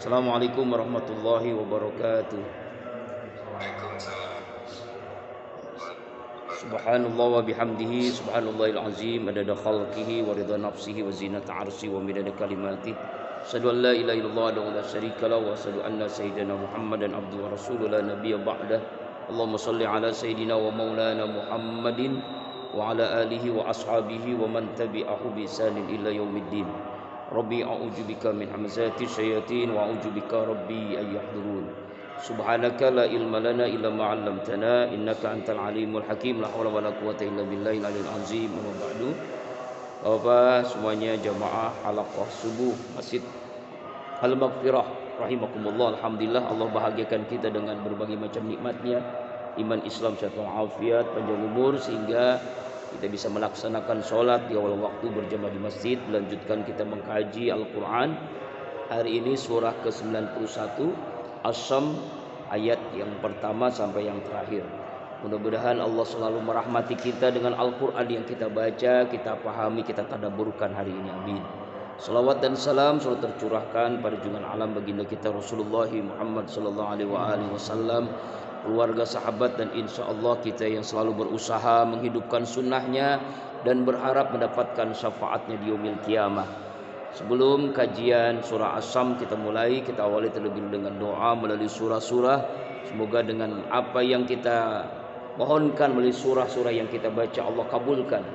Assalamualaikum warahmatullahi wabarakatuh. Subhanallah wa bihamdihi subhanallahil azim adada khalqihi wa ridha nafsihi wa zinata arsy wa midada kalimatihi. Asyhadu an la ilaha illallah wa la syarika lahu wa asyhadu anna sayyidina Muhammadan abduhu wa rasuluhu la nabiyya ba'dah. Allahumma shalli ala sayyidina wa maulana Muhammadin wa ala alihi wa ashabihi wa man tabi'ahu bi ihsanin ila yaumiddin. Rabbi a'udzubika min hamazati syayatin wa a'udzubika rabbi ay yahdurun. Subhanaka la ilma lana illa ma 'allamtana innaka antal alimul hakim. La haula wala quwata illa billahil aliyil azim. Amma ba'du. Bapak semuanya jamaah halaqah subuh Masjid Al-Maghfirah rahimakumullah. Alhamdulillah Allah bahagiakan kita dengan berbagai macam nikmatnya, iman, Islam, sehat walafiat, panjang umur, sehingga kita bisa melaksanakan sholat di awal waktu berjamaah di masjid. Melanjutkan kita mengkaji Al-Quran. Hari ini surah ke-91 As-Sam, ayat yang pertama sampai yang terakhir. Mudah-mudahan Allah selalu merahmati kita dengan Al-Quran yang kita baca, kita pahami, kita tadabburkan hari ini. Amin. Salawat dan salam selalu tercurahkan pada junjungan alam baginda kita Rasulullah Muhammad sallallahu alaihi wasallam, keluarga, sahabat, dan insya Allah kita yang selalu berusaha menghidupkan sunnahnya dan berharap mendapatkan syafaatnya di yaumil qiyamah. Sebelum kajian surah As-Sam kita awali terlebih dengan doa melalui surah-surah. Semoga dengan apa yang kita mohonkan melalui surah-surah yang kita baca Allah kabulkan.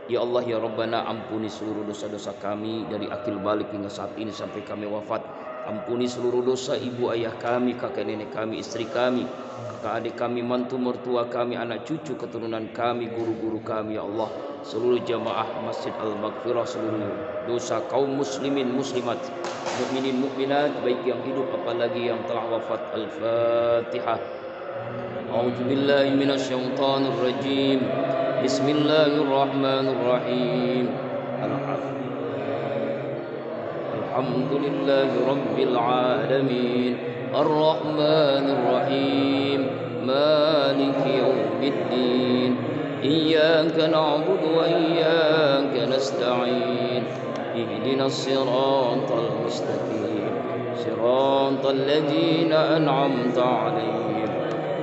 Ya Allah ya Rabbana, ampuni seluruh dosa-dosa kami dari akil balik hingga saat ini sampai kami wafat. Ampuni seluruh dosa ibu ayah kami, kakek nenek kami, istri kami, kakak adik kami, mantu mertua kami, anak cucu keturunan kami, guru-guru kami. Ya Allah, seluruh jamaah Masjid Al-Maghfirah, seluruh dosa kaum muslimin muslimat, mukminin mukminat, baik yang hidup apalagi yang telah wafat. Al-Fatihah. A'udzubillahi minasyaitonir rajim. Bismillahirrahmanirrahim. Alhamdulillahi rabbil alamin. Ar-Rahmanir Rahim. Maliki yaumiddin. Iyyaka na'budu wa iyyaka nasta'in. Ihdinas siratal mustaqim. Siratal ladzina an'amta 'alaihim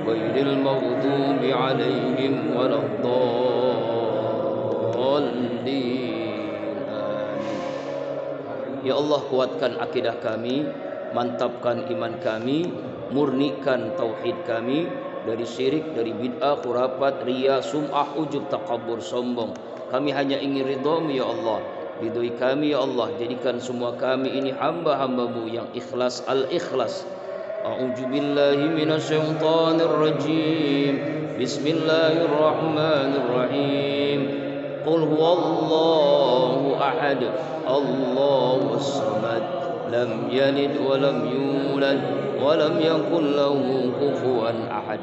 ghairil maghdubi 'alaihim waladdallin. Ya Allah, kuatkan akidah kami, mantapkan iman kami, murnikan tauhid kami dari syirik, dari bid'ah, khurafat, riya, sum'ah, ujub, takabur, sombong. Kami hanya ingin ridhamu ya Allah. Ridhoi kami ya Allah. Jadikan semua kami ini hamba-hambamu yang ikhlas, al-ikhlas. A'udzubillahi minasyaitonir rajim. Bismillahirrahmanirrahim. Qul huwallahu ahad, Allahus samad, lam yalid wa lam yulad wa lam yakul lahu kufuwan ahad.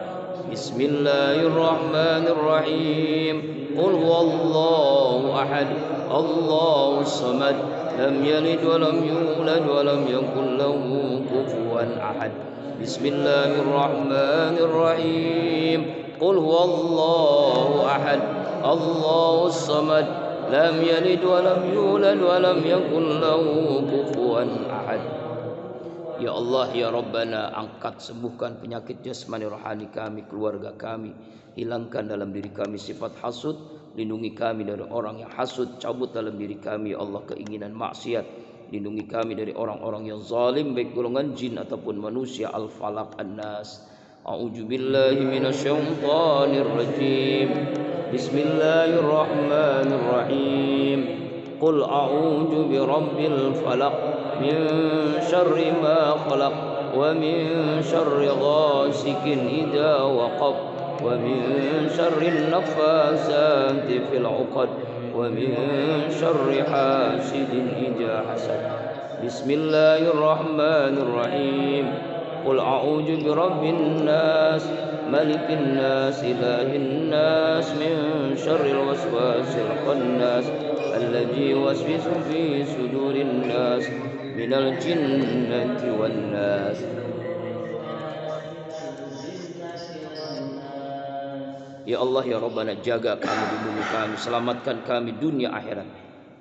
Bismillahirrahmanirrahim. Qul huwallahu ahad, Allahus samad, lam yalid wa lam yulad wa lam yakul lahu kufuwan ahad. Bismillahirrahmanirrahim. Qul huwallahu ahad, Allahus samad, lam yalid wa lam yulad wa lam yakul lahu kufuwan ahad. Ya Allah ya Rabbana, angkat sembuhkan penyakit jasmani rohani kami, keluarga kami. Hilangkan dalam diri kami sifat hasud. Lindungi kami dari orang yang hasud. Cabut dalam diri kami ya Allah keinginan maksiat. Lindungi kami dari orang-orang yang zalim, baik golongan jin ataupun manusia. Al-Falaq, An-Nas. A'udzubillahi minasyaitonir rajim. Bismillahirrahmanirrahim. Qul a'udzu birabbil falaq min syarri ma khalaq wa min syarri ghasikin idza waqab wa min syarri naffasati fil 'uqad wa min syarri hasidin idza hasad. Bismillahirrahmanirrahim. Qul a'udzu birabbin nas, malikin nas, ilahin nas, min syarril waswasil khannas, alladzi yuwaswisu fi sudurin nas, minal jinnati wan nas. Ya Allah ya Rabbana, jaga kami, lindungi kami, selamatkan kami dunia akhirat.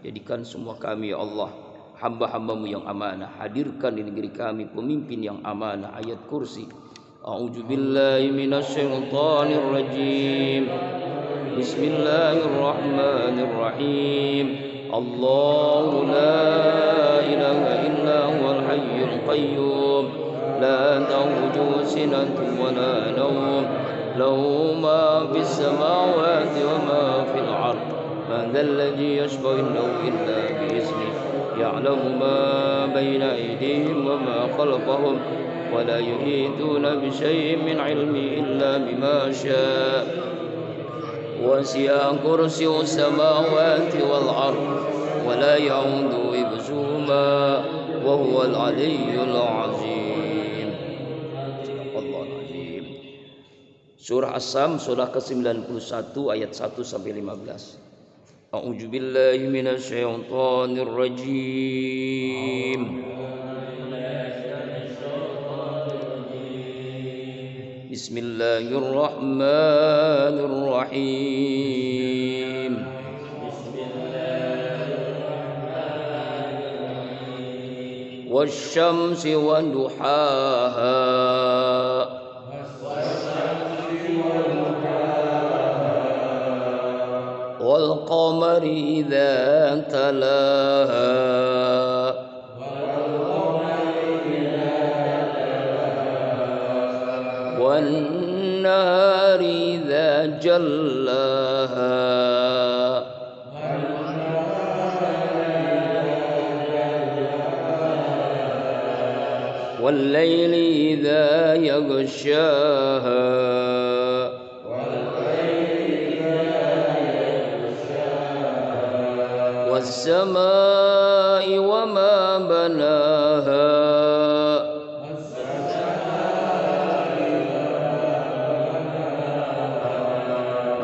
Jadikan semua kami ya Allah hamba-hambamu yang amanah. Hadirkan di negeri kami pemimpin yang amanah. Ayat kursi. A'udzu billahi minasyaitonir rajim. Bismillahirrahmanirrahim. Allahu la ilaha illa huwal hayyul qayyum. La ta'khudhuhu sinatun wa la nawm. Lahu ma fis samawati wa ma fil ardh. Man dhal ladzi yashfa'u indahu illa bi'iznihi. Ya'lamu ma baina aydihim wa ma khalfahum. Wa la yuhituna bi syai'in min 'ilmihi illa bima syaa. وسع كرسي السماوات والأرض ولا يعود حفظهما وهو العلي العظيم. Sadaqallahu azim. Surah As-Sam surah ke-91 ayat 1 sampai 15. A'udzu billahi minasyaitonir rajim. Bismillahirrahmanirrahim. Wasyamsi wa duhaha. Wal qamari idza talaha. والنهار إذا جلاها والليل إذا يغشاها والسماء وما بناها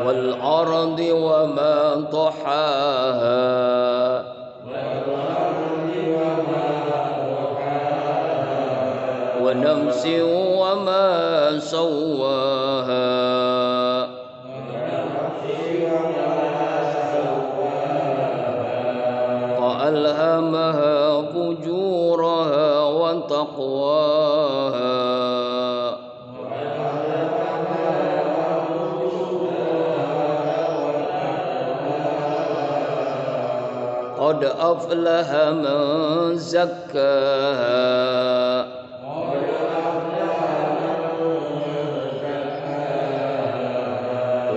والأرض وما طحاها ونفس وما سواها فألهمها فجورها وتقواها قد أفلح من زكاها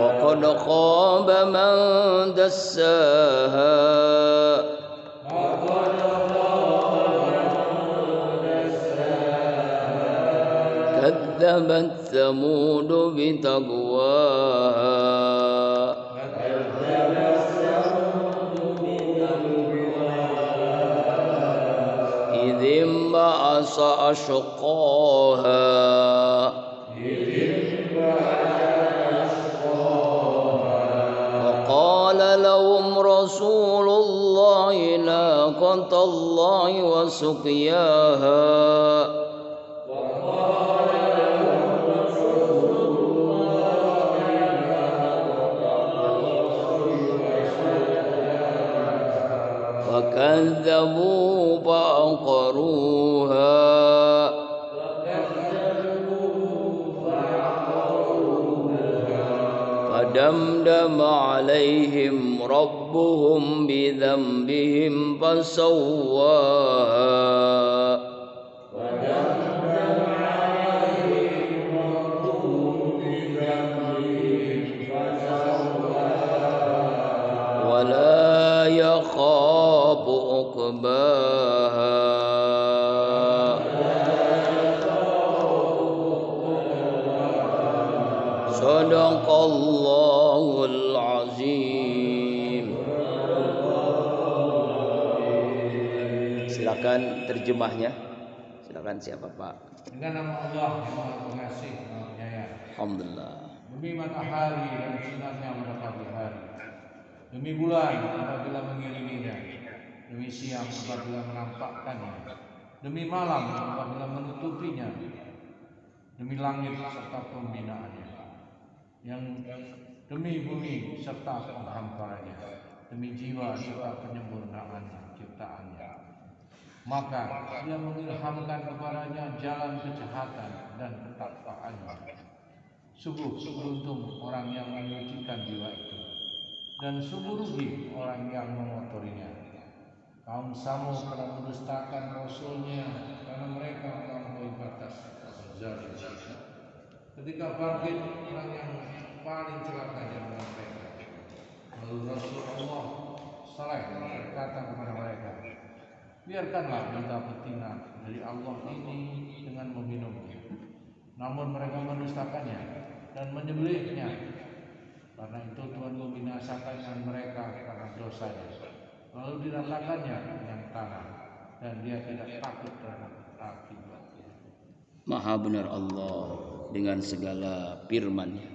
وقد خاب من دساها كذبت ثمود بتقواها إذ انبعث أشقاها فقال لهم رسول الله ناقة الله وسقياها فكذبوا فعقروها فدمدم عليهم ربهم بذنبهم فسواها ولا يخاف عقباها Sadaqallahul azim. Silakan terjemahnya. Silakan siapa Pak? Dengan nama Allah yang Maha Pengasih, Maha Penyayang. Alhamdulillah. Demi matahari dan sinarnya pada pagi hari. Demi bulan apabila mengiriminya. Demi siang apabila menampakkannya. Demi malam apabila menutupinya. Demi langit serta pembinaannya. Yang demi bumi serta penghamparannya. Demi jiwa serta penyempurnaan ciptaannya. maka dia mengilhamkan kepadanya jalan kejahatan dan ketakwaannya. Sungguh beruntung orang yang menyucikan jiwa itu, dan sungguh rugi orang yang mengotorinya. Kaum Samud telah mendustakan Rasulnya karena mereka melampaui batas zalim. Ketika bangkit orang yang paling celaka di antara mereka, lalu Rasulullah SAW berkata kepada mereka, biarkanlah berita betina dari Allah ini dengan meminumnya. Namun mereka mendustakannya dan menyembelihnya. Karena itu Tuhan membinasakan mereka karena dosanya. Lalu diratakannya dengan tanah, dan dia tidak takut terhadap akibatnya. Maha benar Allah dengan segala firman-Nya.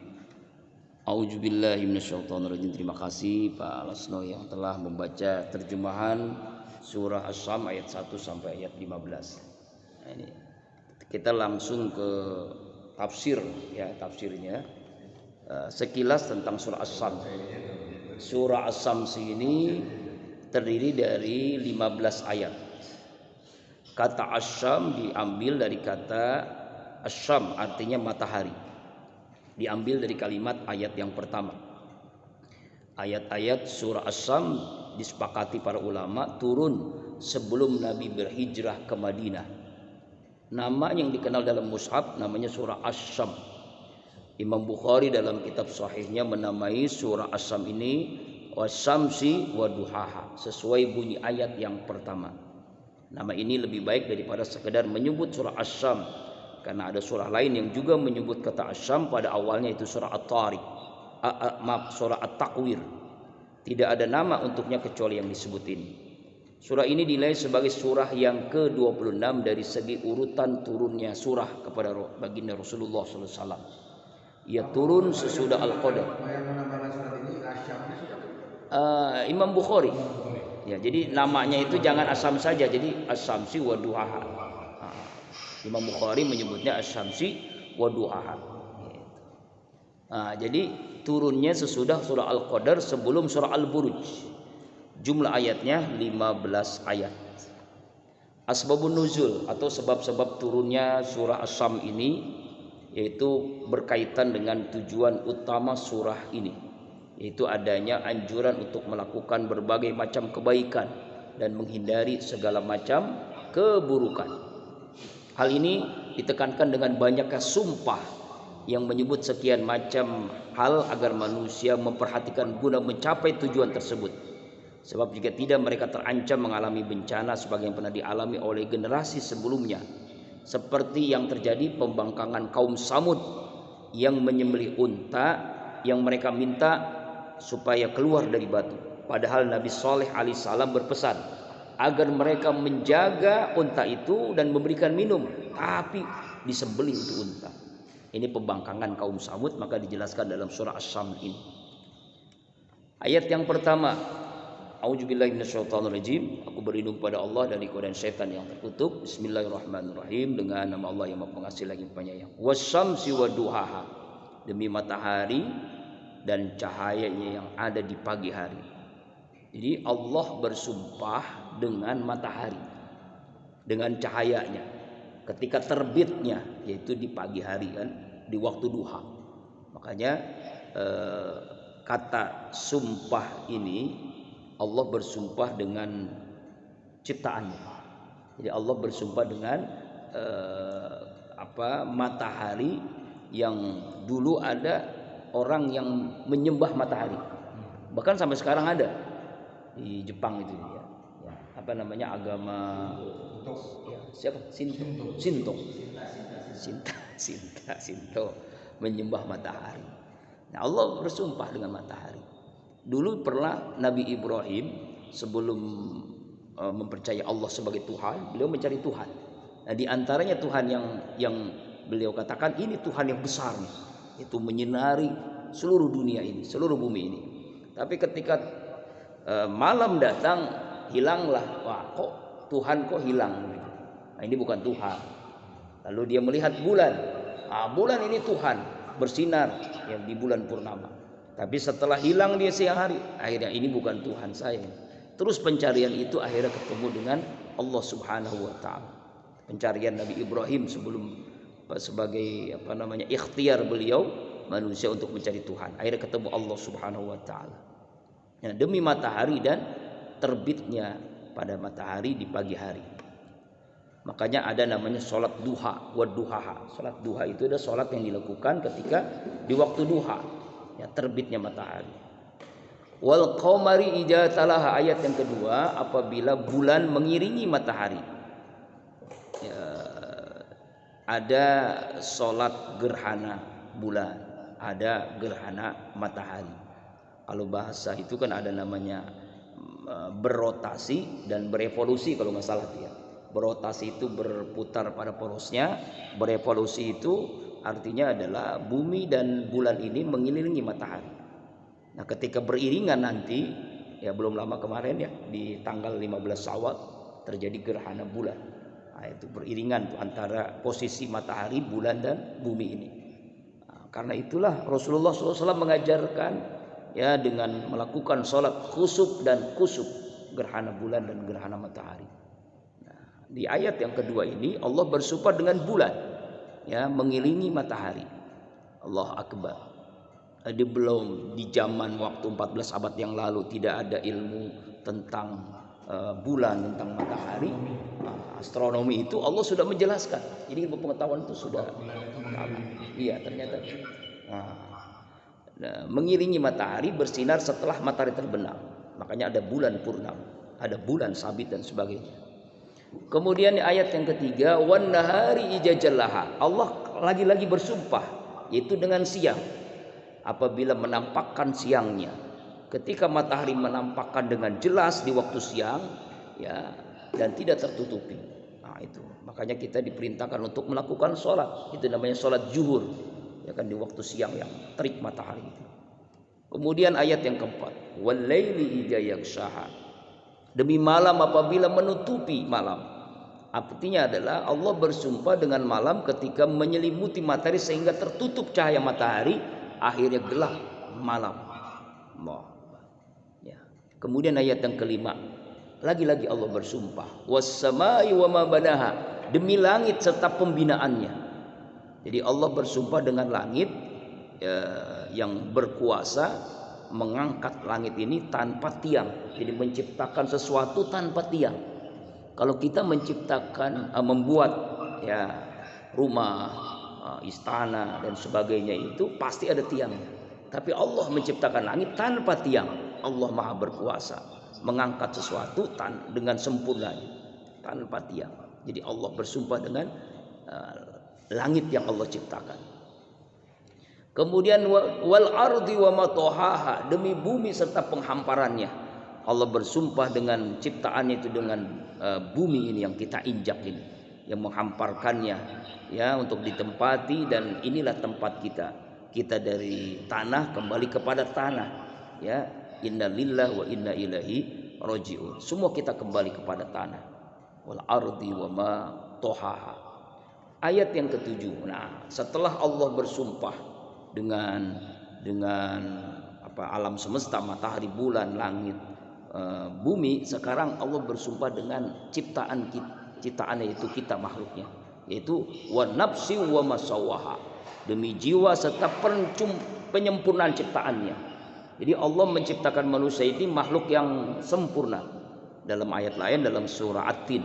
A'udzubillahi minasyaitonirrajim. Terima kasih Pak Lasno yang telah membaca terjemahan surah Asy-Syam ayat 1 sampai ayat 15. Nah, ini kita langsung ke tafsir ya, tafsirnya. Sekilas tentang surah Asy-Syam. Surah Asy-Syam ini terdiri dari 15 ayat. Kata Asy-Syam diambil dari kata Asy-Syam, artinya matahari. Diambil dari kalimat ayat yang pertama. Ayat-ayat surah Asy-Syam disepakati para ulama turun sebelum Nabi berhijrah ke Madinah. Nama yang dikenal dalam mushaf namanya surah Asy-Syam. Imam Bukhari dalam kitab sahihnya menamai surah Asy-Syam ini wasyamsi waduhaha, sesuai bunyi ayat yang pertama. Nama ini lebih baik daripada sekedar menyebut surah Asy-Syam, karena ada surah lain yang juga menyebut kata Asy-Syam pada awalnya, itu surah At-Tariq, surah At-Takwir. Tidak ada nama untuknya kecuali yang disebut ini. Surah ini dinilai sebagai surah yang ke-26 dari segi urutan turunnya surah kepada baginda Rasulullah SAW. Ia turun sesudah Al-Qadar. Imam Bukhari. Ya, jadi namanya itu jangan Asy-Syam saja, jadi Asy-Syamsi wa duhaha. Imam Bukhari menyebutnya Asy-Syamsi wa duhaha. Jadi turunnya sesudah surah Al-Qadar sebelum surah Al-Buruj. Jumlah ayatnya 15 ayat. Asbabun nuzul atau sebab-sebab turunnya surah Asy-Syam ini yaitu berkaitan dengan tujuan utama surah ini, yaitu adanya anjuran untuk melakukan berbagai macam kebaikan dan menghindari segala macam keburukan. Hal ini ditekankan dengan banyaknya sumpah yang menyebut sekian macam hal agar manusia memperhatikan guna mencapai tujuan tersebut. Sebab jika tidak mereka terancam mengalami bencana sebagai yang pernah dialami oleh generasi sebelumnya, seperti yang terjadi pembangkangan kaum Samud yang menyembelih unta yang mereka minta supaya keluar dari batu. Padahal Nabi Saleh alaihissalam berpesan agar mereka menjaga unta itu dan memberikan minum, tapi disembelih untuk unta. Ini pembangkangan kaum Samud, maka dijelaskan dalam surah Asy-Syam ini. Ayat yang pertama, A'udzubillahi minasyaitonirrajim. Aku berlindung pada Allah dari godaan syaitan yang terkutuk. Bismillahirrahmanirrahim. Dengan nama Allah yang Maha Pengasih lagi Penyayang. Wasyamsi waduhaha. Demi matahari dan cahayanya yang ada di pagi hari. Jadi Allah bersumpah dengan matahari, dengan cahayanya ketika terbitnya, yaitu di pagi hari kan, di waktu duha. Makanya kata sumpah ini Allah bersumpah dengan ciptaannya. Jadi Allah bersumpah dengan matahari yang dulu ada orang yang menyembah matahari. Bahkan sampai sekarang ada di Jepang itu ya. Apa namanya agama ya, siapa? Sinto menyembah matahari. Nah, Allah bersumpah dengan matahari. Dulu pernah Nabi Ibrahim sebelum mempercayai Allah sebagai Tuhan, beliau mencari Tuhan. Nah, di antaranya Tuhan yang beliau katakan ini Tuhan yang besar nih, itu menyinari seluruh dunia ini, seluruh bumi ini. Tapi ketika malam datang, hilanglah. Wah, kok Tuhan kok hilang? Nah, ini bukan Tuhan. Lalu dia melihat bulan. Bulan ini Tuhan bersinar yang di bulan purnama. Tapi setelah hilang dia siang hari, akhirnya ini bukan Tuhan saya. Terus pencarian itu akhirnya ketemu dengan Allah Subhanahu wa taala. Pencarian Nabi Ibrahim sebelum sebagai ikhtiar beliau manusia untuk mencari Tuhan. Akhirnya ketemu Allah Subhanahu wa taala. Ya, demi matahari dan terbitnya pada matahari di pagi hari. Makanya ada namanya sholat duha wa duhaha. Sholat duha itu adalah sholat yang dilakukan ketika di waktu duha, ya, terbitnya matahari. Wal qamari idza talaha, ayat yang kedua, apabila bulan mengiringi matahari. Ya, ada sholat gerhana bulan, ada gerhana matahari. Kalau bahasa itu kan ada namanya berotasi dan berevolusi kalau nggak salah ya. Berotasi itu berputar pada porosnya, berevolusi itu artinya adalah bumi dan bulan ini mengelilingi matahari. Nah, ketika beriringan nanti, ya belum lama kemarin ya, di tanggal 15 Syawal terjadi gerhana bulan. Nah, itu beriringan tuh antara posisi matahari, bulan dan bumi ini. Nah, karena itulah Rasulullah SAW mengajarkan ya dengan melakukan sholat khusuf dan kusuf, gerhana bulan dan gerhana matahari. Di ayat yang kedua ini Allah bersumpah dengan bulan, ya, mengiringi matahari. Allah Akbar. Belum di zaman waktu 14 abad yang lalu tidak ada ilmu tentang bulan, tentang matahari, astronomi itu Allah sudah menjelaskan. Jadi ilmu pengetahuan itu sudah iya ternyata. Mengiringi matahari bersinar setelah matahari terbenam. Makanya ada bulan purnama, ada bulan sabit dan sebagainya. Kemudian ayat yang ketiga, wan nahari idza jallaha. Allah lagi-lagi bersumpah yaitu dengan siang. Apabila menampakkan siangnya. Ketika matahari menampakkan dengan jelas di waktu siang, ya, dan tidak tertutupi. Nah, itu. Makanya kita diperintahkan untuk melakukan sholat. Itu namanya sholat zuhur. Ya kan, di waktu siang yang terik matahari itu. Kemudian ayat yang keempat, wal laili idza yaghshaha. Demi malam apabila menutupi malam. Artinya adalah Allah bersumpah dengan malam ketika menyelimuti matahari sehingga tertutup cahaya matahari, akhirnya gelap malam. Ya. Kemudian ayat yang kelima, lagi-lagi Allah bersumpah, was-samai wa ma banaha, demi langit serta pembinaannya. Jadi Allah bersumpah dengan langit yang berkuasa mengangkat langit ini tanpa tiang. Jadi menciptakan sesuatu tanpa tiang. Kalau kita menciptakan, membuat ya rumah, istana dan sebagainya itu pasti ada tiangnya. Tapi Allah menciptakan langit tanpa tiang. Allah Maha berkuasa mengangkat sesuatu dengan sempurna tanpa tiang. Jadi Allah bersumpah dengan langit yang Allah ciptakan. Kemudian wal ardi wa ma tahaha, demi bumi serta penghamparannya. Allah bersumpah dengan ciptaannya itu, dengan bumi ini yang kita injak ini, yang menghamparkannya ya untuk ditempati, dan inilah tempat kita. Kita dari tanah kembali kepada tanah, ya. Inna lillahi wa inna ilaihi raji'un. Semua kita kembali kepada tanah. Wal ardi wa ma tahaha. Ayat yang ketujuh. Nah, setelah Allah bersumpah dengan alam semesta, matahari, bulan, langit, bumi, sekarang Allah bersumpah dengan ciptaannya itu kita makhluknya, yaitu wan nafsi wa masawaha, demi jiwa serta penyempurnaan ciptaannya. Jadi Allah menciptakan manusia ini makhluk yang sempurna. Dalam ayat lain dalam surah At-Tin,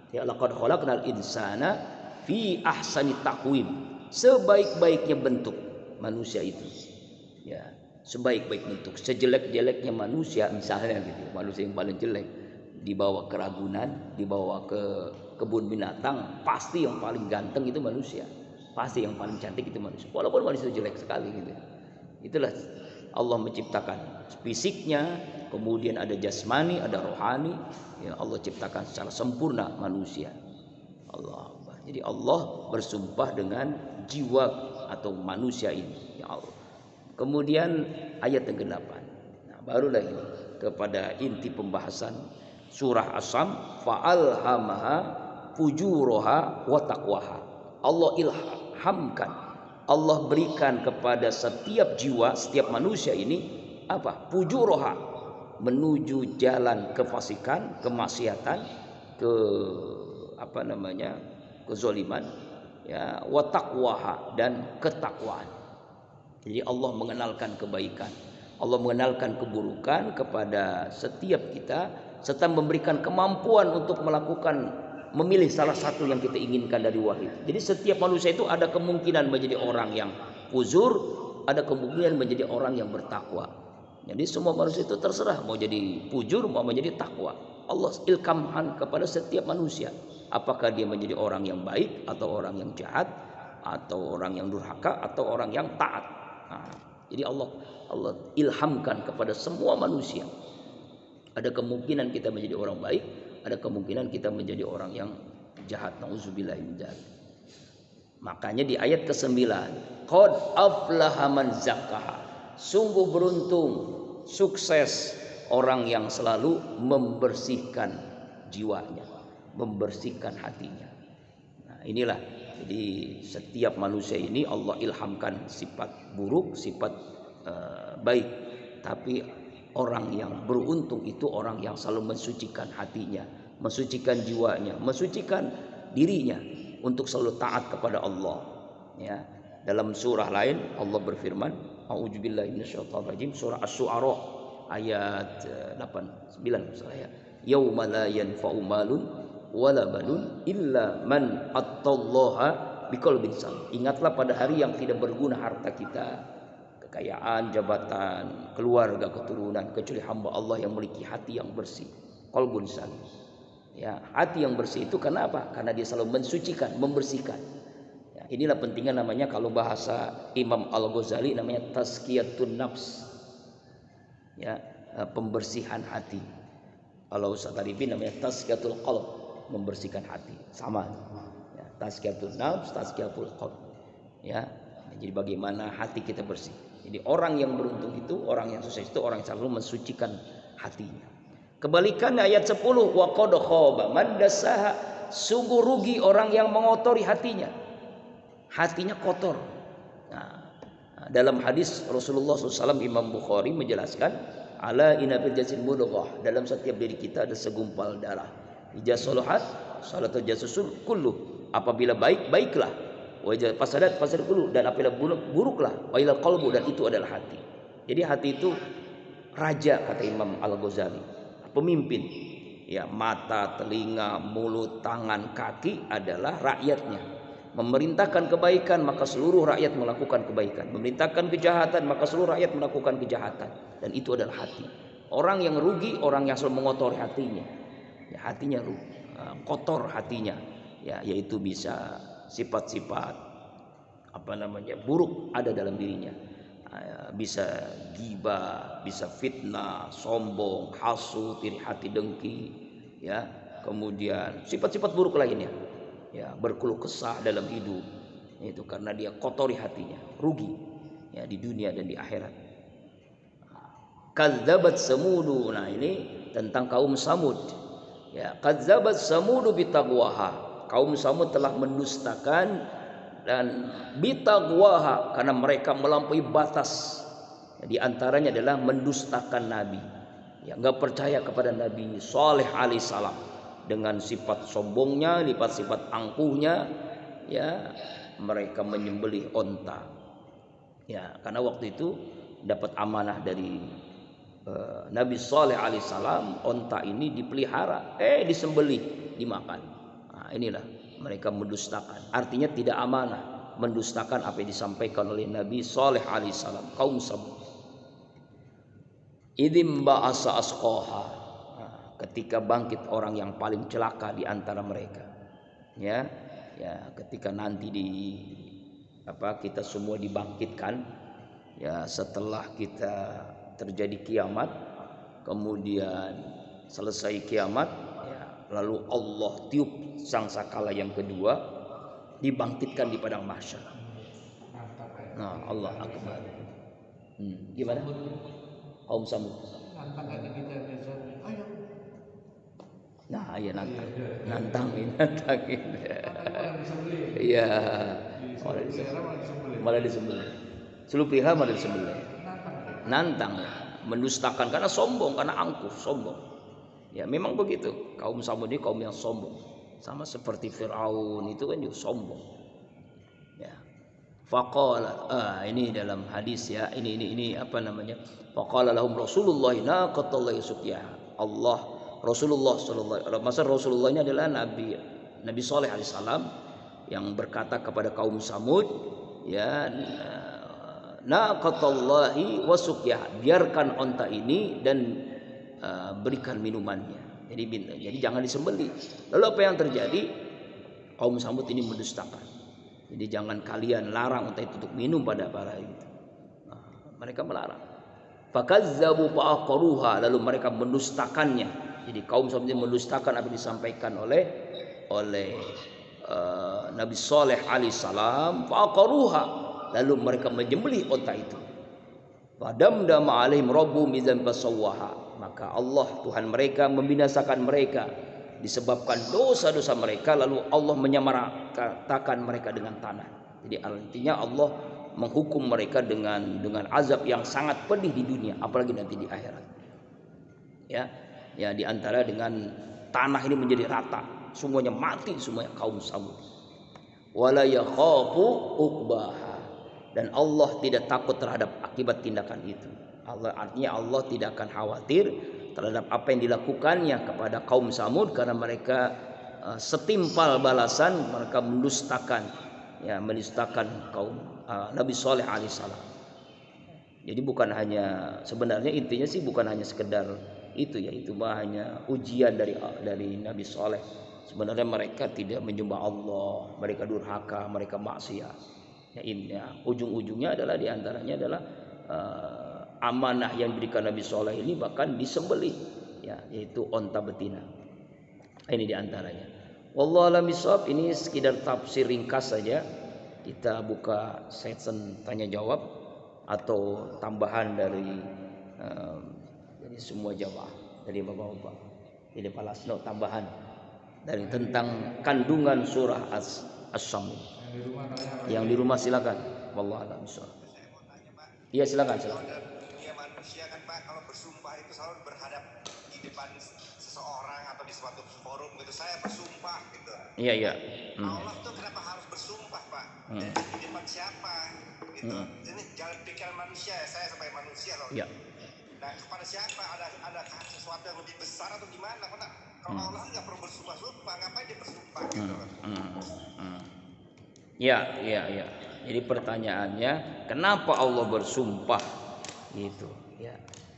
ya, laqad khalaqnal insana fi ahsani taqwim, sebaik-baiknya bentuk manusia itu, ya, sebaik-baik bentuk. Sejelek-jeleknya manusia misalnya gitu, manusia yang paling jelek dibawa ke Ragunan, dibawa ke kebun binatang, pasti yang paling ganteng itu manusia, pasti yang paling cantik itu manusia, walaupun manusia jelek sekali gitu. Itulah Allah menciptakan fisiknya, kemudian ada jasmani, ada rohani, ya, Allah ciptakan secara sempurna manusia. Allah. Jadi Allah bersumpah dengan jiwa atau manusia ini, ya Allah. Kemudian ayat yang ke-8. Nah, barulah ini kepada inti pembahasan surah As-Sam, fa'alhamaha fujuraha wa taqwaha. Allah ilhamkan, Allah berikan kepada setiap jiwa, setiap manusia ini apa? Fujuraha, menuju jalan kefasikan, kemaksiatan, ke kezaliman, ya, wa taqwaha, dan ketakwaan. Jadi Allah mengenalkan kebaikan, Allah mengenalkan keburukan kepada setiap kita, serta memberikan kemampuan untuk memilih salah satu yang kita inginkan dari wahyu. Jadi setiap manusia itu ada kemungkinan menjadi orang yang uzur, ada kemungkinan menjadi orang yang bertakwa. Jadi semua manusia itu terserah mau jadi fujur, mau menjadi takwa. Allah ilhamkan kepada setiap manusia, apakah dia menjadi orang yang baik atau orang yang jahat, atau orang yang durhaka atau orang yang taat. Jadi Allah ilhamkan kepada semua manusia. Ada kemungkinan kita menjadi orang baik, ada kemungkinan kita menjadi orang yang jahat. Nauzubillahi min dzalik. Makanya di ayat ke-9, qad aflaha man zakkaha. Sungguh beruntung, sukses orang yang selalu membersihkan jiwanya, membersihkan hatinya. Nah, inilah, jadi setiap manusia ini Allah ilhamkan sifat buruk, sifat baik. Tapi orang yang beruntung itu orang yang selalu mensucikan hatinya, mensucikan jiwanya, mensucikan dirinya untuk selalu taat kepada Allah. Ya, dalam surah lain Allah berfirman, a'udzubillahi minasyaitonirrajim, surah Asy-Syu'ara ayat 8-9 saya. Yauma la yanfa'u malun wala banun illa man attallaha biqalbin salim. Ingatlah pada hari yang tidak berguna harta kita, kekayaan, jabatan, keluarga, keturunan, kecuali hamba Allah yang memiliki hati yang bersih, qalbun salim. Ya, hati yang bersih itu karena apa? Karena dia selalu mensucikan, membersihkan. Ya, inilah pentingnya namanya, kalau bahasa Imam Al-Ghazali namanya tazkiyatun nafs. Ya, pembersihan hati. Kalau Ustaz Arifin namanya tazkiyatul qalb, membersihkan hati. Sama. Ya, tazkiyatun nafs, tazkiyatul qalb. Ya, jadi bagaimana hati kita bersih. Jadi orang yang beruntung itu, orang yang sukses itu orang yang selalu mensucikan hatinya. Kebalikannya ayat 10, wa qad khaba man dassaha. Sungguh rugi orang yang mengotori hatinya. Hatinya kotor. Nah, dalam hadis Rasulullah SAW, Imam Bukhari menjelaskan, ala inna fil jasad mudghah, dalam setiap diri kita ada segumpal darah. Idza salahat salatul jasad kullu. Apabila baik, baiklah. Wa idza fasadat fasadat kullu, dan apabila buruklah. Wa ilal qalbu, dan itu adalah hati. Jadi hati itu raja, kata Imam Al-Ghazali, pemimpin. Ya, mata, telinga, mulut, tangan, kaki adalah rakyatnya. Memerintahkan kebaikan, maka seluruh rakyat melakukan kebaikan. Memerintahkan kejahatan, maka seluruh rakyat melakukan kejahatan. Dan itu adalah hati. Orang yang rugi, orang yang selalu mengotori hatinya. Ya, hatinya kotor hatinya. Ya, yaitu bisa sifat-sifat buruk ada dalam dirinya. Bisa ghibah, bisa fitnah, sombong, hasud, iri hati, dengki, ya, kemudian sifat-sifat buruk lainnya, ya, berkeluh kesah dalam hidup. Itu karena dia kotori hatinya, rugi, ya, di dunia dan di akhirat. Kadzabat samudu, nah ini tentang kaum Samud. Ya, kadzabat samudu bitaqwaha. Kaum Samud telah mendustakan dan bitaqwaha, karena mereka melampaui batas. Di antaranya adalah mendustakan Nabi. Ya, enggak percaya kepada Nabi Saleh alaihissalam dengan sifat sombongnya, sifat angkuhnya. Ya, mereka menyembelih onta. Ya, karena waktu itu dapat amanah dari Nabi Saleh alaihissalam, onta ini dipelihara, disembelih, dimakan. Nah, inilah mereka mendustakan. Artinya tidak amanah, mendustakan apa yang disampaikan oleh Nabi Saleh alaihissalam, kaum Samud. Idzim ba'asa asqaha, ketika bangkit orang yang paling celaka di antara mereka. Ya, ketika nanti kita semua dibangkitkan, ya, setelah kita terjadi kiamat, kemudian selesai kiamat, ya, lalu Allah tiup sangkakala yang kedua, dibangkitkan di padang mahsyar. Nah, Allah akbar. Gimana? Kaum Samud. Nah, ya nantangin. Iya. Malah disembelih. Sulu pihak malah disembelih. Nantang. mendustakan karena sombong, karena angkuh, sombong. Ya memang begitu. Kaum Samud ini kaum yang sombong. Sama seperti Firaun itu kan juga sombong. Ya. Faqala, ini dalam hadis ya. Ini apa namanya? Faqala lahum Rasulullah naqatallahi suqyaha. Rasulullah sallallahu alaihi wasallam. Masa Rasulullah ini adalah Nabi Saleh alaihissalam yang berkata kepada kaum Samud, ya, naqatallahi wasuqyaha, biarkan onta ini dan berikan minumannya. Jadi jangan disembelih. Lalu apa yang terjadi? Kaum Samud ini mendustakan. Jadi jangan kalian larang onta itu untuk minum pada para itu. Mereka melarang. Fakazzabu fa'aqaruha, lalu mereka mendustakannya. Jadi kaum Samud ini mendustakan apa yang disampaikan oleh Nabi Saleh alaihissalam. Fa'aqaruha, lalu mereka menyembelih onta itu. Fadamdama alaihim rabbuhum bidzam fasawwaha, maka Allah Tuhan mereka membinasakan mereka disebabkan dosa-dosa mereka, lalu Allah menyamaratakan mereka dengan tanah. Jadi artinya Allah menghukum mereka dengan azab yang sangat pedih di dunia, apalagi nanti di akhirat. Ya di antara dengan tanah ini menjadi rata, semuanya mati, semuanya kaum Samud. Wala yakhafu uqbaha, dan Allah tidak takut terhadap akibat tindakan itu. Artinya Allah tidak akan khawatir terhadap apa yang dilakukannya kepada kaum Samud, karena mereka setimpal balasan mereka mendustakan kaum Nabi Saleh alaihissalam. Jadi bukan hanya, sebenarnya intinya sih bukan hanya sekedar itu ya, itu mah hanya ujian dari Nabi Saleh. Sebenarnya mereka tidak menyembah Allah, mereka durhaka, mereka maksiat. Ya, ujung-ujungnya adalah diantaranya adalah amanah yang diberikan Nabi Saleh ini bahkan disembelih, ya, yaitu onta betina. Ini diantaranya. Wallahu a'lam bishawab. Ini sekedar tafsir ringkas saja. Kita buka session tanya jawab atau tambahan dari semua jamaah, dari bapak-bapak. Jadi palasno tambahan dari tentang kandungan surah As-Samud. Yang di rumah silakan. Wallahu a'lam bishawab. Iya silakan. Dunia manusia kan Pak, kalau bersumpah itu selalu berhadap di depan seseorang atau di suatu forum gitu. Saya bersumpah gitu. Iya. Allah tuh kenapa harus bersumpah Pak? Di depan siapa? Gitu. Ini jalan pikiran manusia ya. Saya sebagai manusia loh. Iya. Nah kepada siapa? Ada sesuatu yang lebih besar atau gimana? Kalau Allah nggak perlu bersumpah-sumpah, ngapain dia bersumpah gitu? Iya. Jadi pertanyaannya, kenapa Allah bersumpah? Gitu, ya.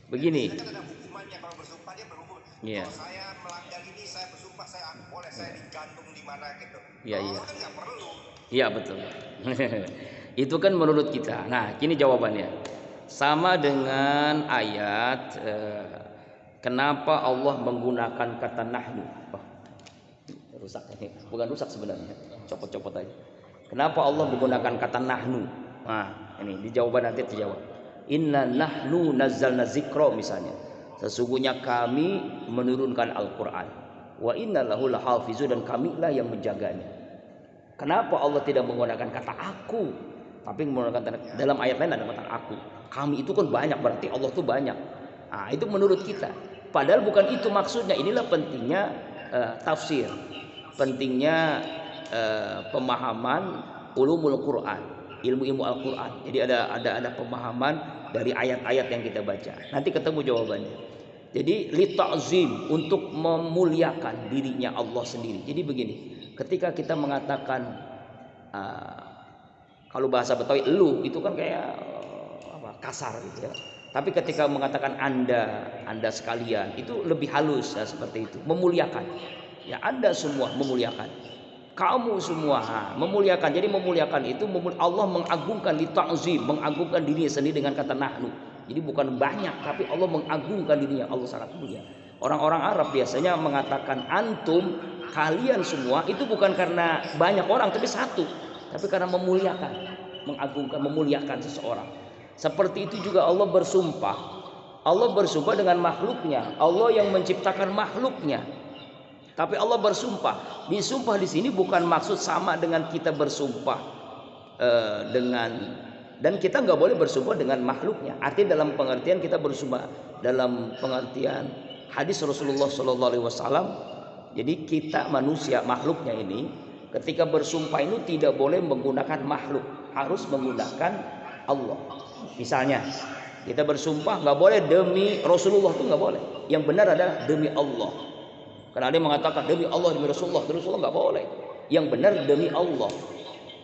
Begini. Kan ada hukumannya kalau bersumpah, dia berhukum. Yeah. Kalau saya melanggar ini, saya bersumpah, saya digantung di mana gitu. Iya. Allah kan nggak perlu. Iya betul. Itu kan menurut kita. Nah, kini jawabannya sama dengan ayat. Kenapa Allah menggunakan kata nahnu? Rusak ini, bukan rusak sebenarnya. Copot-copot aja. Kenapa Allah menggunakan kata nahnu? Nah, ini di jawaban nanti terjawab. Inna nahnu nazzalna dzikra misalnya. Sesungguhnya kami menurunkan Al-Qur'an. Wa inna lahu lahafizun, dan kamilah yang menjaganya. Kenapa Allah tidak menggunakan kata aku, tapi menggunakan dalam ayat lain ada kata aku. Kami itu kan banyak, berarti Allah itu banyak. Nah, itu menurut kita. Padahal bukan itu maksudnya. Inilah pentingnya tafsir. Pentingnya pemahaman ulumul Quran, ilmu-ilmu Al-Quran. Jadi ada pemahaman dari ayat-ayat yang kita baca. Nanti ketemu jawabannya. Jadi li ta'zim, untuk memuliakan dirinya Allah sendiri. Jadi begini, ketika kita mengatakan kalau bahasa Betawi elu itu kan kayak kasar gitu ya. Tapi ketika mengatakan anda sekalian itu lebih halus ya, seperti itu, memuliakan. Ya, Anda semua memuliakan. Kamu semua memuliakan. Jadi memuliakan itu Allah mengagungkan, li ta'zim, mengagungkan dirinya sendiri dengan kata nahnu. Jadi bukan banyak, tapi Allah mengagungkan dirinya. Allah sangat mulia. Orang-orang Arab biasanya mengatakan antum, kalian semua, itu bukan karena banyak orang, tapi satu, tapi karena memuliakan, mengagungkan, memuliakan seseorang. Seperti itu juga Allah bersumpah. Allah bersumpah dengan makhluknya. Allah yang menciptakan makhluknya. Tapi Allah bersumpah. Disumpah di sini bukan maksud sama dengan kita bersumpah dengan Dan kita nggak boleh bersumpah dengan makhluknya. Artinya dalam pengertian kita bersumpah dalam pengertian hadis Rasulullah Shallallahu Alaihi Wasallam. Jadi kita manusia makhluknya ini ketika bersumpah itu tidak boleh menggunakan makhluk, harus menggunakan Allah. Misalnya kita bersumpah nggak boleh demi Rasulullah, itu nggak boleh. Yang benar adalah demi Allah. Karena ada yang mengatakan demi Allah, demi Rasulullah, nggak boleh. Yang benar demi Allah.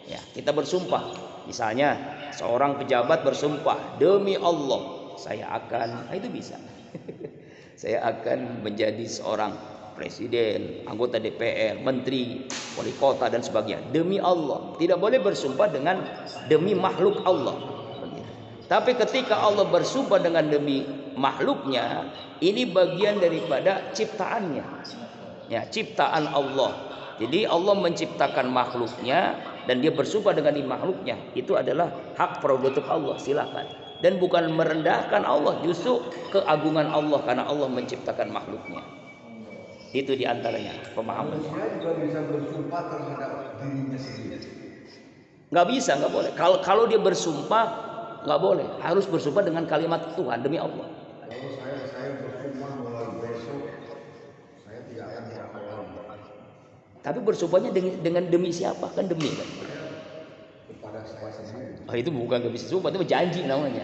Ya, kita bersumpah. Misalnya seorang pejabat bersumpah demi Allah, saya akan, nah itu bisa. Saya akan menjadi seorang presiden, anggota DPR, menteri, wali kota dan sebagainya demi Allah. Tidak boleh bersumpah dengan demi makhluk Allah. Begitu. Tapi ketika Allah bersumpah dengan demi makhluknya, ini bagian daripada ciptaannya. Ya, ciptaan Allah. Jadi Allah menciptakan makhluknya dan dia bersumpah dengan di makhluknya. Itu adalah hak prerogatif Allah, silakan. Dan bukan merendahkan Allah, justru keagungan Allah karena Allah menciptakan makhluknya. Itu diantaranya pemahaman. Manusia juga bisa bersumpah terhadap dirinya sendiri. Nggak bisa, nggak boleh. Kalau dia bersumpah nggak boleh. Harus bersumpah dengan kalimat Tuhan demi Allah. Kalau saya bersumpah bahwa besok saya tidak akan berhalangan. Tapi bersumpahnya dengan demi siapa? Kan demi kan. Kepada saya sendiri. Oh, itu bukan nggak bisa sumpah, itu janji namanya.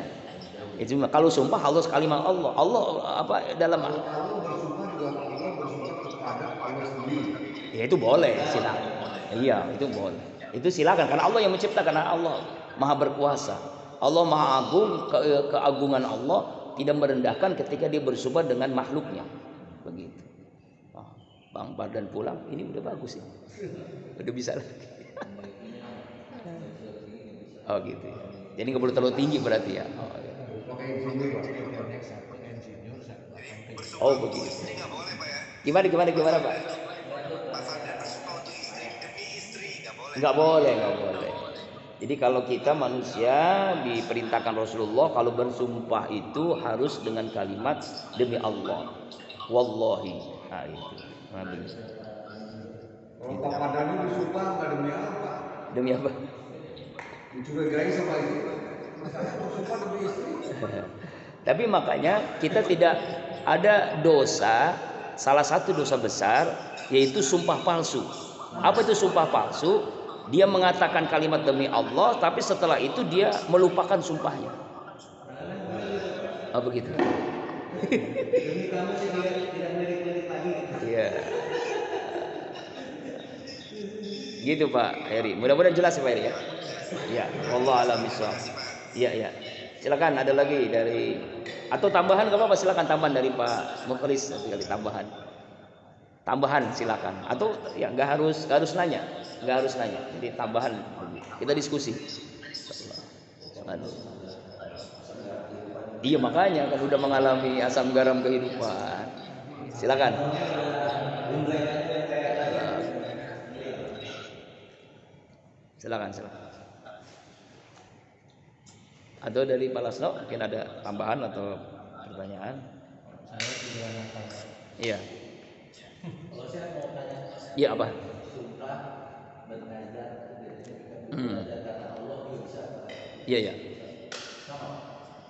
Itu kalau sumpah harus kalimat Allah. Allah apa dalam? Kalau bersumpah juga Allah bersumpah kepada Allah sendiri. Ya itu boleh, silakan. Iya, itu boleh. Itu silakan karena Allah yang menciptakan, karena Allah Maha berkuasa. Allah Maha Agung, keagungan Allah tidak merendahkan ketika dia bersumpah dengan makhluknya. Begitu. Oh, Bang Bardan pulang, ini udah bagus ya. Udah bisa lagi. Oh gitu. Jadi nggak perlu terlalu tinggi berarti ya. Oh, ya. Oh begitu. Gimana Pak? Nggak boleh. Jadi kalau kita manusia diperintahkan Rasulullah kalau bersumpah itu harus dengan kalimat demi Allah. Wallahi. Nah itu. Nah, begitu. Kalau Pak Mardhani bersumpah nggak demi apa? Demi apa? Dicurigai sama itu. Saya bersumpah demi istri. Tapi makanya kita tidak ada dosa, salah satu dosa besar yaitu sumpah palsu. Apa itu sumpah palsu? Dia mengatakan kalimat demi Allah, tapi setelah itu dia melupakan sumpahnya. Oh begitu. Demi kamu tidak melirik-lirik lagi. Iya. Gitu Pak Heri. Mudah-mudahan jelas ya Pak Heri ya. Ya, wallahu a'lam bishawab. Iya. Silakan ada lagi dari atau tambahan enggak apa-apa, silakan tambahan dari Pak Mukhlis kali tambahan silakan, atau ya nggak harus nanya. Jadi tambahan kita diskusi. Iya makanya kan udah mengalami asam garam kehidupan. Silakan. Silakan. Atau dari Pak Lasno mungkin ada tambahan atau pertanyaan? Saya tidak nakal. Iya. Kalau saya mau tanya, Iya apa? sumpah bernazar, karena Allah bisa. Iya.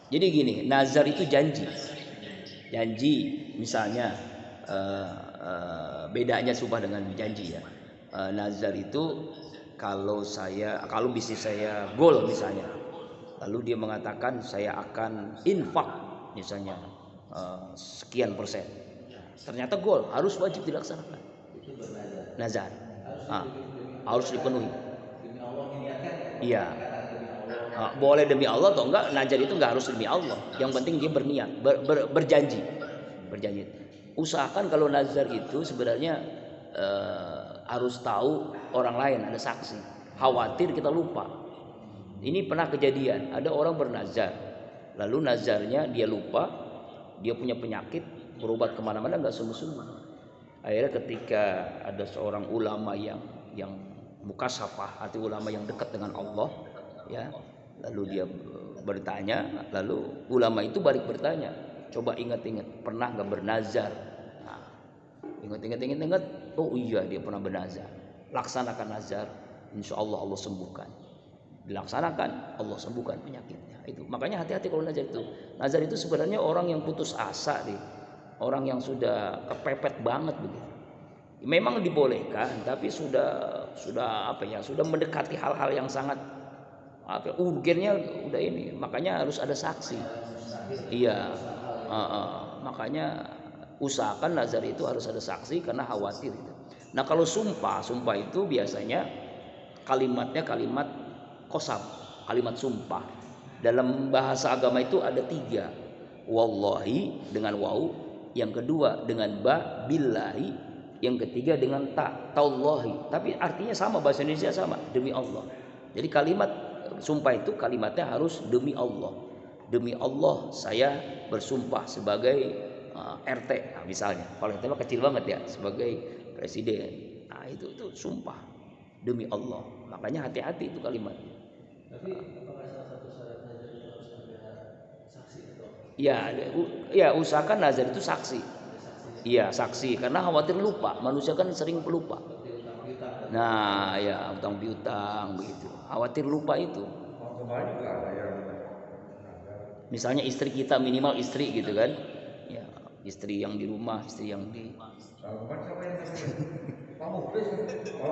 Jadi gini, nazar itu janji. Janji misalnya bedanya sumpah dengan janji ya. Nazar itu kalau bisnis saya goal misalnya, lalu dia mengatakan saya akan infak misalnya sekian persen, ternyata goal harus wajib dilaksanakan. Nazar harus dipenuhi. Iya. Boleh demi Allah atau enggak, nazar itu enggak harus demi Allah. Yang penting dia berniat, berjanji. Usahakan kalau nazar itu sebenarnya harus tahu orang lain, ada saksi. Khawatir kita lupa. Ini pernah kejadian, ada orang bernazar, lalu nazarnya dia lupa, dia punya penyakit, berobat kemana-mana nggak sungguh-sungguh. Akhirnya ketika ada seorang ulama yang mukasafah, arti ulama yang dekat dengan Allah, ya, lalu dia bertanya, lalu ulama itu balik bertanya, coba ingat-ingat, pernah nggak bernazar? Nah, ingat, oh iya dia pernah bernazar. Laksanakan nazar, insya Allah Allah sembuhkan. dilaksanakan, Allah sembuhkan penyakitnya. Itu makanya hati-hati kalau nazar itu. Nazar itu sebenarnya orang yang putus asa deh, orang yang sudah kepepet banget begitu. Memang dibolehkan, tapi sudah apa ya, sudah mendekati hal-hal yang sangat urgennya udah ini, makanya harus ada saksi. Iya, makanya usahakan nazar itu harus ada saksi karena khawatir itu. Nah kalau sumpah itu biasanya kalimatnya kalimat qasam, kalimat sumpah. Dalam bahasa agama itu ada 3, wallahi dengan waw, yang kedua dengan ba, billahi, yang ketiga dengan ta, tallahi. Tapi artinya sama, bahasa Indonesia sama, demi Allah. Jadi kalimat sumpah itu kalimatnya harus demi Allah. Demi Allah saya bersumpah sebagai RT, nah, misalnya. Kalau RT mah kecil banget ya, sebagai presiden. Nah itu sumpah demi Allah. Makanya hati-hati itu kalimat. Tapi apakah salah satu syarat nazar itu harus ada saksi atau? Ya usahakan nazar itu saksi. Iya saksi, karena khawatir lupa. Manusia kan sering pelupa. Nah ya utang piutang begitu. Khawatir lupa itu. Misalnya istri kita, minimal istri gitu kan, ya istri yang di rumah, istri yang di. Kalau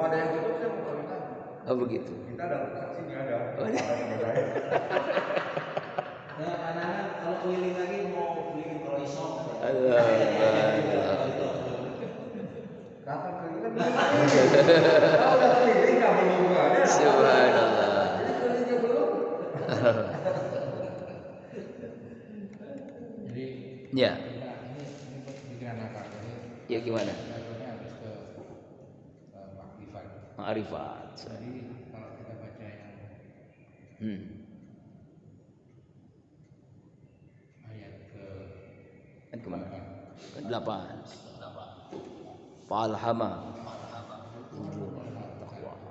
ada yang tutup saya mau kawin lagi. Oh begitu. Kita ada saksi nggak ada. Nah, anak-anak kalau keliling lagi mau bikin kolisong. Kapan keliling kan? Kalau udah keliling nggak belum ada. Subhanallah. Jadi kelilingnya belum. Jadi Ya. Ini pikiran apa? Ya gimana? Jatuhnya habis ke makrifat. Ma'rifat. Jadi kalau kita baca yang ayat ke kemana? Ke-8. Falhama.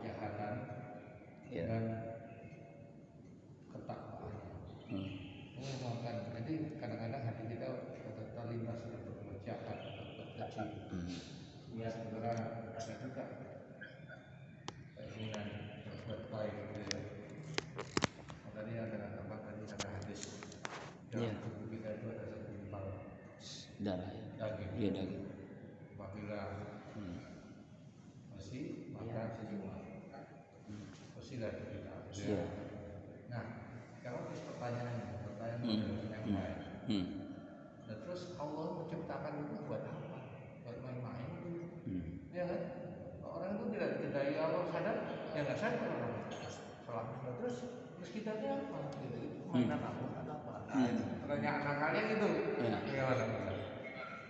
kejahatan Ya. dan ketakwaan. Mengumpulkan. Jadi kadang-kadang hati kita terlintas berbuat jahat, berbuat keji. Ya sebenarnya ada juga keinginan berbuat baik gitu ya. Tadi ada apa tadi ada hadis dalam tubuh kita itu ada setimpal Darah. daging. Iya daging. Apabila bersih maka sejumlah bersihlah itu kita. Iya. Nah, kalau pertanyaan yang baik. Nah, terus Allah menciptakan itu buat apa? Buat main-main? Ya kan? Orang itu tidak dikedai Allah sadar, ya nggak sadar orang. Selama terus kita itu apa? Gitu. Mainan apa? Pertanyaan akalnya gitu. Gimana?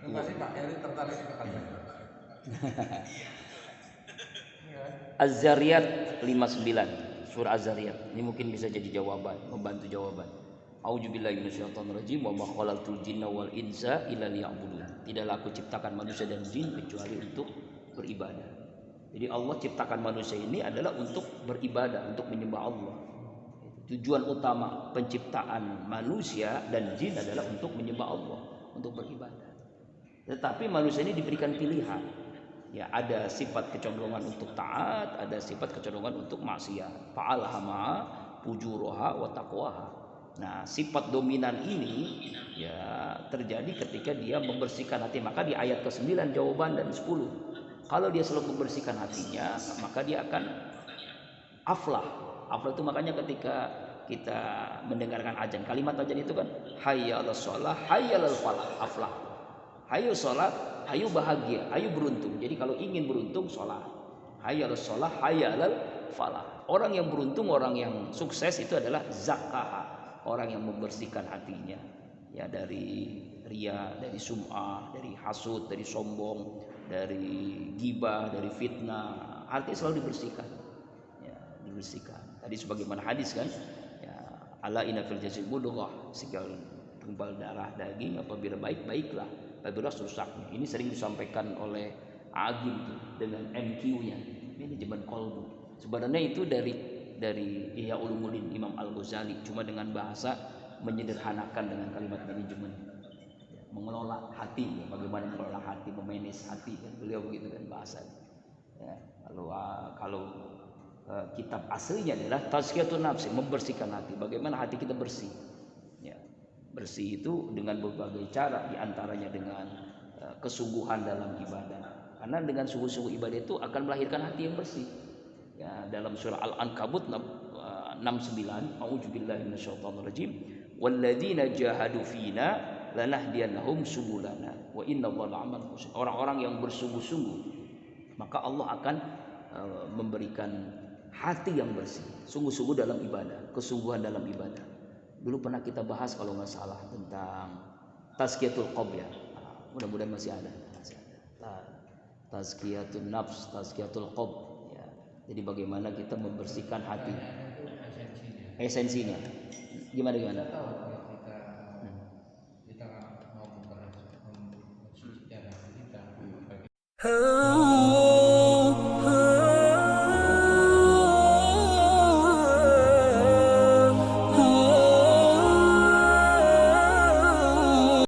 Itu pasti Pak Eri tertarik ke kalian. Az-Zariyat 59. Surah Az-Zariyat. Ini mungkin bisa jadi jawaban, membantu jawaban. A'udzubillahi minasyaitonirrajim wa ma khalaqtul jinna wal insa illa liya'budun. Tidaklah aku ciptakan manusia dan jin kecuali untuk beribadah. Jadi Allah ciptakan manusia ini adalah untuk beribadah, untuk menyembah Allah. Tujuan utama penciptaan manusia dan jin adalah untuk menyembah Allah, untuk beribadah. Tetapi manusia ini diberikan pilihan. Ya, ada sifat kecenderungan untuk taat, ada sifat kecenderungan untuk maksiat. Fa'alhama fujuraha wa taqwaha. Nah, sifat dominan ini ya terjadi ketika dia membersihkan hati. Maka di ayat ke-9 jawaban dan 10. Kalau dia selalu membersihkan hatinya, maka dia akan aflah. Aflah itu makanya ketika kita mendengarkan azan, kalimat azan itu kan hayya 'alas shalah, hayya 'alal falah, aflah. Hayu sholat, hayu bahagia, hayu beruntung. Jadi kalau ingin beruntung, sholat. Hayya 'alas shalah, hayya 'alal falah. Orang yang beruntung, orang yang sukses itu adalah zakah. Orang yang membersihkan hatinya ya dari riya, dari sum'ah, dari hasud, dari sombong, dari gibah, dari fitnah. Hati selalu dibersihkan. Ya, dibersihkan. Tadi sebagaimana hadis kan, ya, ala inna fil jasad mudghah, segala gumpal darah daging apabila baik baiklah, apabila rusaknya. Ini sering disampaikan oleh Agim dengan MQ-nya, manajemen kolbu. Sebenarnya itu dari Ihya Ulumuddin Imam Al-Ghazali, cuma dengan bahasa menyederhanakan dengan kalimat manajemen. Mengelola hati, ya, bagaimana mengelola hati, memanage hati kan beliau begitu kan bahasa. Ya, kalau kitab aslinya adalah tazkiyatun nafs, membersihkan hati. Bagaimana hati kita bersih? Ya, bersih itu dengan berbagai cara, diantaranya dengan kesungguhan dalam ibadah. Karena dengan sungguh-sungguh ibadah itu akan melahirkan hati yang bersih. Ya, dalam surah Al-Ankabut 69, a'udzubillahi minasyaitonirrajim, walladzina jahadu fina lanahdiyannahum subulana wa innallaha la'amal muhsin. Orang-orang yang bersungguh-sungguh, maka Allah akan memberikan hati yang bersih, sungguh-sungguh dalam ibadah, kesungguhan dalam ibadah. Dulu pernah kita bahas kalau nggak salah tentang tazkiyatul qalb ya. Mudah-mudahan masih ada. Tazkiyatun nafs, tazkiyatul qalb ya. Jadi bagaimana kita membersihkan hati. Esensinya. Gimana? Kita mau mempersucikan hati kita.